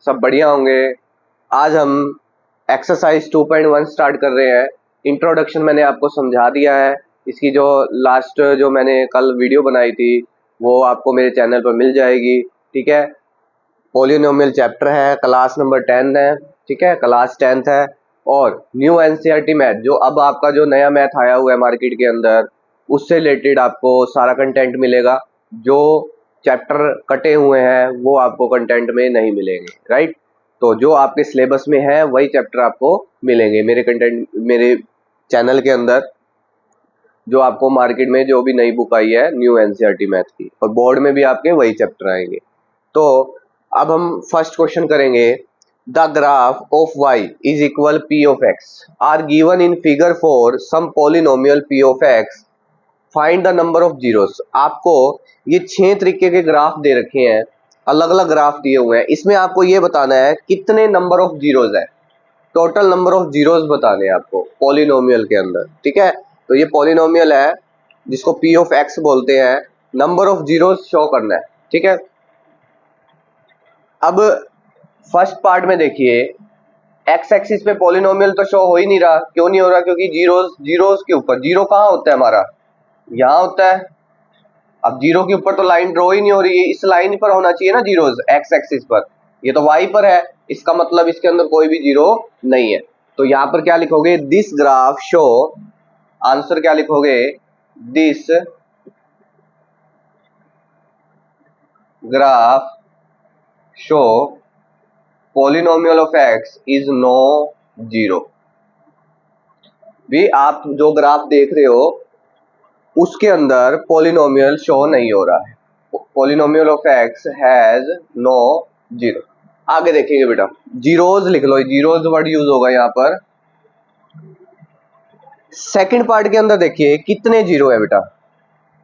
सब बढ़िया होंगे। आज हम एक्सरसाइज 2.1 स्टार्ट कर रहे हैं। इंट्रोडक्शन मैंने आपको समझा दिया है। इसकी जो लास्ट जो मैंने कल वीडियो बनाई थी वो आपको मेरे चैनल पर मिल जाएगी। ठीक है, पॉलिनोमियल चैप्टर है, क्लास नंबर 10 है। ठीक है, क्लास 10th है। और न्यू एनसीईआरटी मैथ जो अब आपका जो नया मैथ आया हुआ है मार्केट के अंदर, उससे रिलेटेड आपको सारा कंटेंट मिलेगा। जो चैप्टर कटे हुए हैं वो आपको कंटेंट में नहीं मिलेंगे, राइट। तो जो आपके सिलेबस में है वही चैप्टर आपको मिलेंगे मेरे कंटेंट, मेरे चैनल के अंदर। जो आपको मार्केट में जो भी नई बुक आई है न्यू एनसीईआरटी मैथ की, और बोर्ड में भी आपके वही चैप्टर आएंगे। तो अब हम फर्स्ट क्वेश्चन करेंगे। The graph of y is equal p of x are given in figure for some polynomial p of x, find the number of zeros. आपको ये 6 तरीके के ग्राफ दे रखे हैं, अलग अलग ग्राफ दिए हुए हैं। इसमें आपको ये बताना है कितने नंबर ऑफ जीरोस है, टोटल नंबर ऑफ जीरोस बताने हैं आपको पॉलिनोमियल के अंदर। ठीक है, तो ये पॉलिनोमियल है जिसको p ऑफ x बोलते हैं। नंबर ऑफ जीरोस शो करना है। ठीक है, अब फर्स्ट पार्ट में देखिए, एक्स एक्सिस पे पॉलिनोमियल तो शो हो ही नहीं रहा। क्यों नहीं हो रहा? क्योंकि जीरोस जीरोस के ऊपर, जीरो कहाँ होता है हमारा, यहाँ होता है। अब जीरो के ऊपर तो लाइन ड्रॉ ही नहीं हो रही है, इस लाइन पर होना चाहिए ना जीरोस, एक्स एक्सिस पर। ये तो वाई पर है, इसका मतलब इसके अंदर कोई भी जीरो नहीं है। तो यहाँ पर क्या लिखोगे? दिस ग्राफ शो, आंसर क्या लिखोगे? This graph show polynomial of x is no zero. भी आप जो ग्राफ देख रहे हो उसके अंदर पॉलिनोमियल शो नहीं हो रहा है। Polynomial of x has no zero. आगे देखेंगे बेटा, जीरोज लिख लो, जीरोज वर्ड यूज होगा यहाँ पर। सेकंड पार्ट के अंदर देखिए कितने जीरो है बेटा,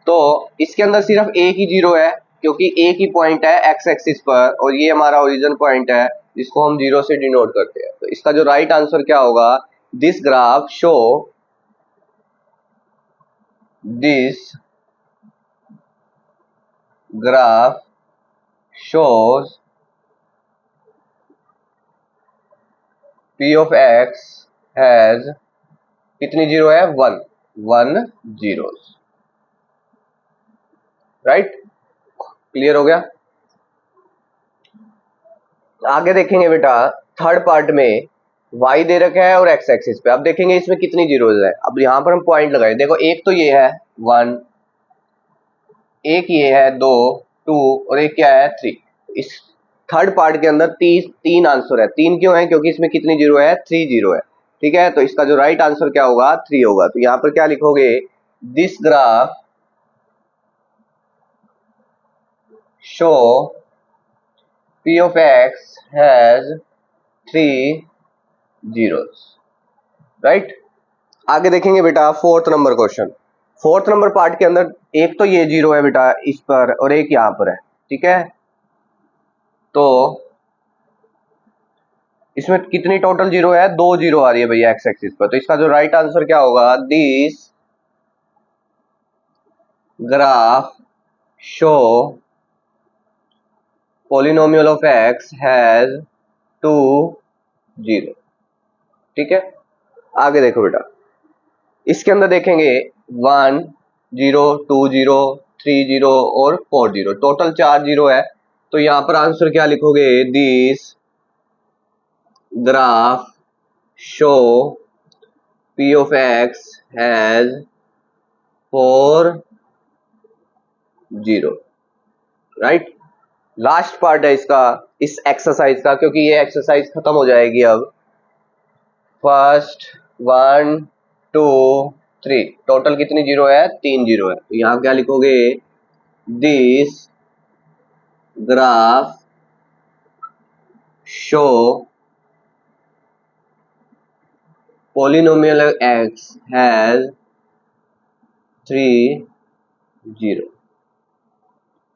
तो इसके अंदर सिर्फ एक ही जीरो है, क्योंकि एक ही पॉइंट है एक्स एक्सिस पर, और ये हमारा ओरिजिन पॉइंट है जिसको हम जीरो से डिनोट करते हैं। तो इसका जो राइट आंसर क्या होगा? This graph show, this graph shows p of x has कितनी जीरो है? 1 जीरोस, राइट। क्लियर हो गया? आगे देखेंगे बेटा, थर्ड पार्ट में y दे रखा है और x एक्सिस पे। अब देखेंगे इसमें कितनी जीरोस है। अब यहां पर हम पॉइंट लगाए, देखो एक तो ये है 1, एक ये है 2 और एक क्या है 3। इस थर्ड पार्ट के अंदर तीन आंसर है। तीन क्यों है? क्योंकि इसमें कितनी जीरो है? 3 जीरो है। ठीक है, तो इसका जो राइट आंसर क्या होगा? 3 होगा। तो यहां पर क्या लिखोगे? This graph show p of x has 3 zeros, right. आगे देखेंगे बेटा fourth number question. Fourth number part के अंदर एक तो ये जीरो है बेटा इस पर, और एक यहां पर है। ठीक है, तो इसमें कितनी टोटल जीरो है? 2 जीरो आ रही है भैया एक्स एक्सिस पर। तो इसका जो राइट आंसर क्या होगा? This graph show polynomial of x has 2 zero. ठीक है, आगे देखो बेटा, इसके अंदर देखेंगे 1 जीरो, 2 जीरो, 3 जीरो और 4 जीरो, टोटल 4 जीरो है। तो यहां पर आंसर क्या लिखोगे? This graph show p of x has 4 zero, right. Last part है इसका, इस एक्सरसाइज का, क्योंकि ये एक्सरसाइज खत्म हो जाएगी अब। फर्स्ट 1 2 3, टोटल कितनी जीरो है? 3 जीरो है। तो यहां क्या लिखोगे? This graph show polynomial x has 3 zero.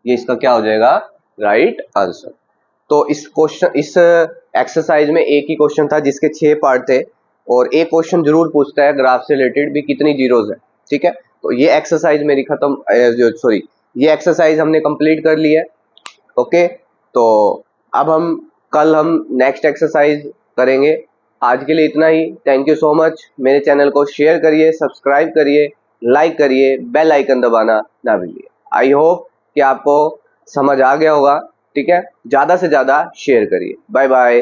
ये इसका क्या हो जाएगा? Right answer. तो इस क्वेश्चन, इस एक्सरसाइज में एक ही क्वेश्चन था जिसके 6 पार्ट थे, और एक क्वेश्चन जरूर पूछता है ग्राफ से रिलेटेड भी कितनी जीरोस है। ठीक है, तो ये एक्सरसाइज मेरी खत्म, सॉरी, ये एक्सरसाइज हमने कंप्लीट कर ली है। ओके, तो अब हम कल हम नेक्स्ट एक्सरसाइज करेंगे। आज के लिए इतना ही। Thank you so much. मेरे चैनल को शेयर करिए, सब्सक्राइब करिए, लाइक करिए, बेल आइकन दबाना ना भूलिए। आई होप कि आपको समझ आ गया होगा। ठीक है, ज़्यादा से ज़्यादा शेयर करिए। Bye bye.